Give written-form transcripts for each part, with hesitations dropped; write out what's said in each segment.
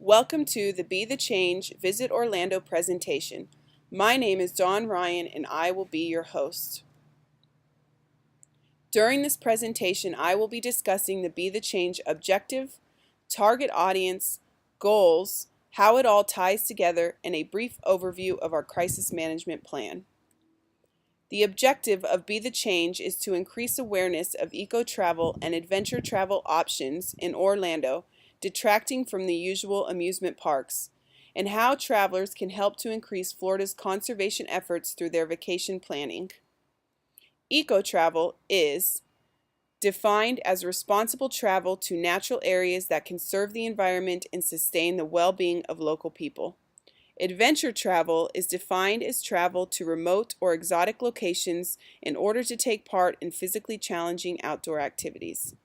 Welcome to the Be the Change Visit Orlando presentation. My name is Dawn Ryan and I will be your host. During this presentation, I will be discussing the Be the Change objective, target audience, goals, how it all ties together, and a brief overview of our crisis management plan. The objective of Be the Change is to increase awareness of eco-travel and adventure travel options in Orlando, detracting from the usual amusement parks, and how travelers can help to increase Florida's conservation efforts through their vacation planning. Eco-travel is defined as responsible travel to natural areas that conserve the environment and sustain the well-being of local people. Adventure travel is defined as travel to remote or exotic locations in order to take part in physically challenging outdoor activities.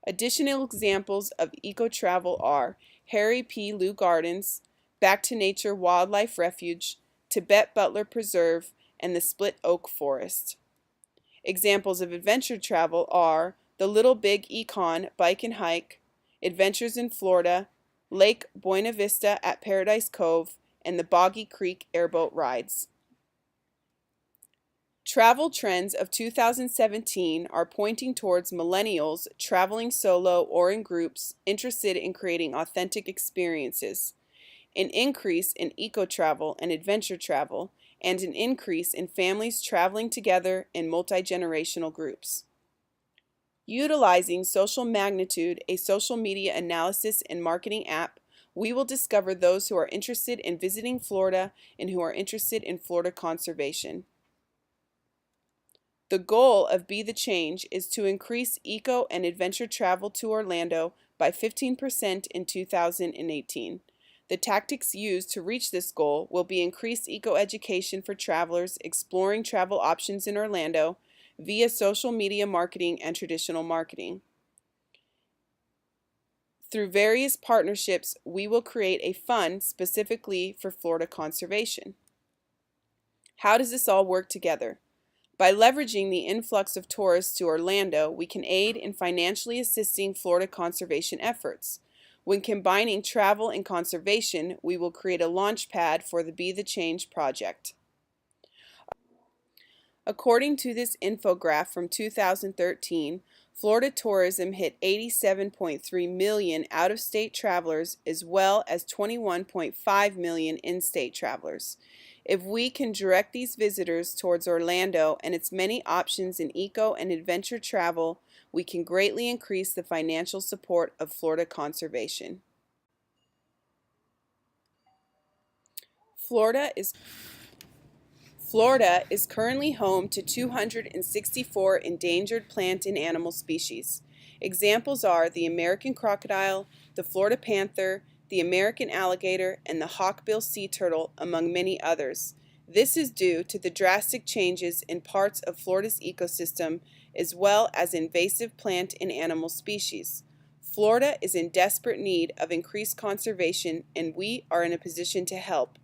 Additional examples of eco-travel are Harry P. Lou Gardens, Back to Nature Wildlife Refuge, Tibet Butler Preserve, and the Split Oak Forest. Examples of adventure travel are the Little Big Econ Bike and Hike, Adventures in Florida, Lake Buena Vista at Paradise Cove, and the Boggy Creek Airboat Rides. Travel trends of 2017 are pointing towards millennials traveling solo or in groups interested in creating authentic experiences, an increase in eco-travel and adventure travel, and an increase in families traveling together in multi-generational groups. Utilizing Social Magnitude, a social media analysis and marketing app, we will discover those who are interested in visiting Florida and who are interested in Florida conservation. The goal of Be the Change is to increase eco and adventure travel to Orlando by 15% in 2018. The tactics used to reach this goal will be increased eco-education for travelers exploring travel options in Orlando via social media marketing and traditional marketing. Through various partnerships, we will create a fund specifically for Florida conservation. How does this all work together? By leveraging the influx of tourists to Orlando, we can aid in financially assisting Florida conservation efforts. When combining travel and conservation, we will create a launch pad for the Be the Change project. According to this infograph from 2013, Florida tourism hit 87.3 million out-of-state travelers as well as 21.5 million in-state travelers. If we can direct these visitors towards Orlando and its many options in eco and adventure travel, we can greatly increase the financial support of Florida conservation. Florida is currently home to 264 endangered plant and animal species. Examples are the American crocodile, the Florida panther, the American alligator, and the hawkbill sea turtle, among many others. This is due to the drastic changes in parts of Florida's ecosystem as well as invasive plant and animal species. Florida is in desperate need of increased conservation, and we are in a position to help.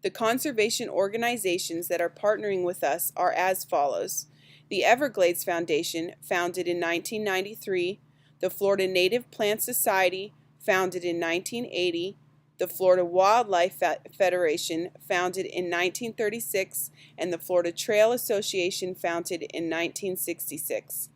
The conservation organizations that are partnering with us are as follows: the Everglades Foundation, founded in 1993, the Florida Native Plant Society, founded in 1980, the Florida Wildlife Federation, founded in 1936, and the Florida Trail Association, founded in 1966.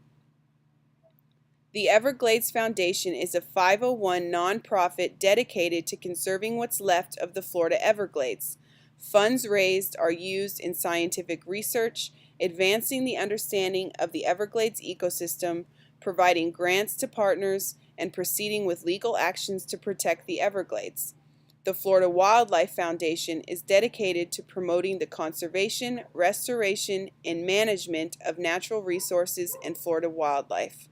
The Everglades Foundation is a 501 nonprofit dedicated to conserving what's left of the Florida Everglades. Funds raised are used in scientific research, advancing the understanding of the Everglades ecosystem, providing grants to partners, and proceeding with legal actions to protect the Everglades. The Florida Wildlife Foundation is dedicated to promoting the conservation, restoration, and management of natural resources and Florida wildlife.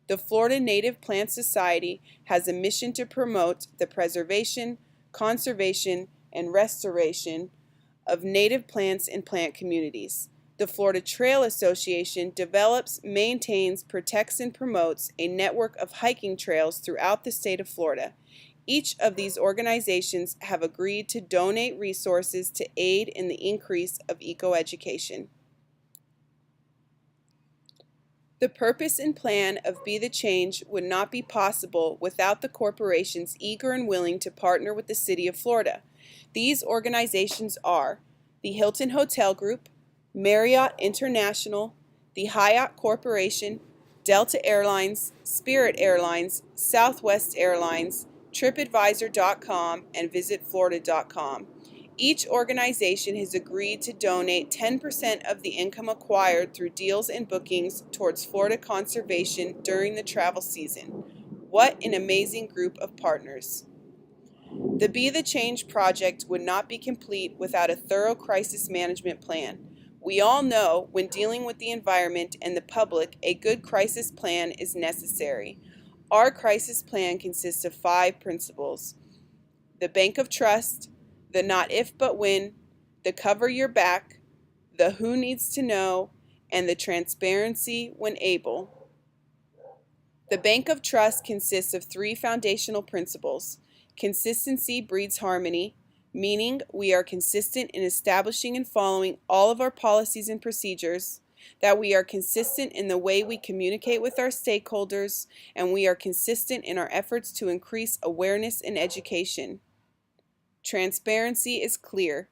The Florida Native Plant Society has a mission to promote the preservation, conservation, and restoration of native plants and plant communities. The Florida Trail Association develops, maintains, protects, and promotes a network of hiking trails throughout the state of Florida. Each of these organizations have agreed to donate resources to aid in the increase of eco-education. The purpose and plan of Be the Change would not be possible without the corporations eager and willing to partner with the City of Florida. These organizations are the Hilton Hotel Group, Marriott International, the Hyatt Corporation, Delta Airlines, Spirit Airlines, Southwest Airlines, TripAdvisor.com, and VisitFlorida.com. Each organization has agreed to donate 10% of the income acquired through deals and bookings towards Florida conservation during the travel season. What an amazing group of partners. The Be the Change project would not be complete without a thorough crisis management plan. We all know when dealing with the environment and the public, a good crisis plan is necessary. Our crisis plan consists of 5 principles: the bank of trust, the not if but when, the cover your back, the who needs to know, and the transparency when able. The bank of trust consists of 3 foundational principles. Consistency breeds harmony, meaning we are consistent in establishing and following all of our policies and procedures, that we are consistent in the way we communicate with our stakeholders, and we are consistent in our efforts to increase awareness and education. Transparency is clear.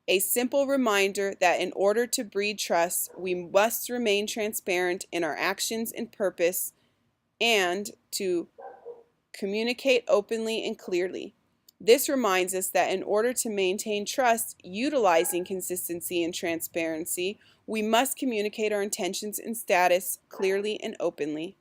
A simple reminder that in order to breed trust, we must remain transparent in our actions and purpose, and to communicate openly and clearly. This reminds us that in order to maintain trust utilizing consistency and transparency, we must communicate our intentions and status clearly and openly.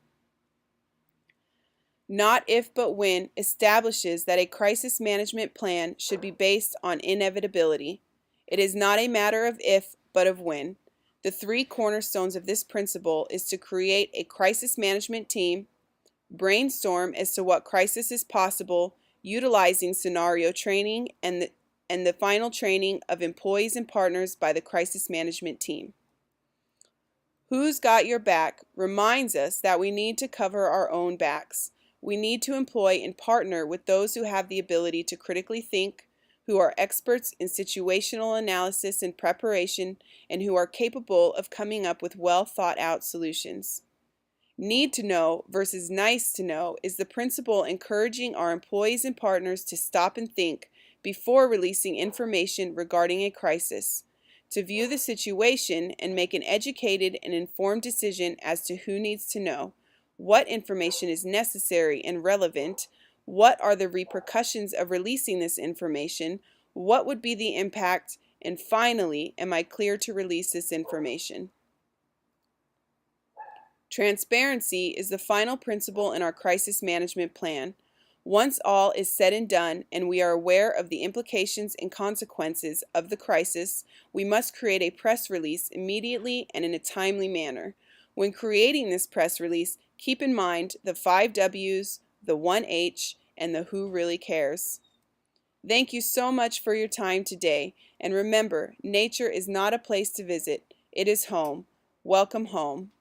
Not if but when establishes that a crisis management plan should be based on inevitability. It is not a matter of if, but of when. The 3 cornerstones of this principle is to create a crisis management team, brainstorm as to what crisis is possible, utilizing scenario training, and the final training of employees and partners by the crisis management team. Who's got your back reminds us that we need to cover our own backs. We need to employ and partner with those who have the ability to critically think, who are experts in situational analysis and preparation, and who are capable of coming up with well thought out solutions. Need to know versus nice to know is the principle encouraging our employees and partners to stop and think before releasing information regarding a crisis, to view the situation and make an educated and informed decision as to who needs to know, what information is necessary and relevant, what are the repercussions of releasing this information, what would be the impact, and finally, am I clear to release this information? Transparency is the final principle in our crisis management plan. Once all is said and done and we are aware of the implications and consequences of the crisis, we must create a press release immediately and in a timely manner. When creating this press release, keep in mind the 5 W's, the 1 H, and the who really cares. Thank you so much for your time today, and remember, nature is not a place to visit, it is home. Welcome home.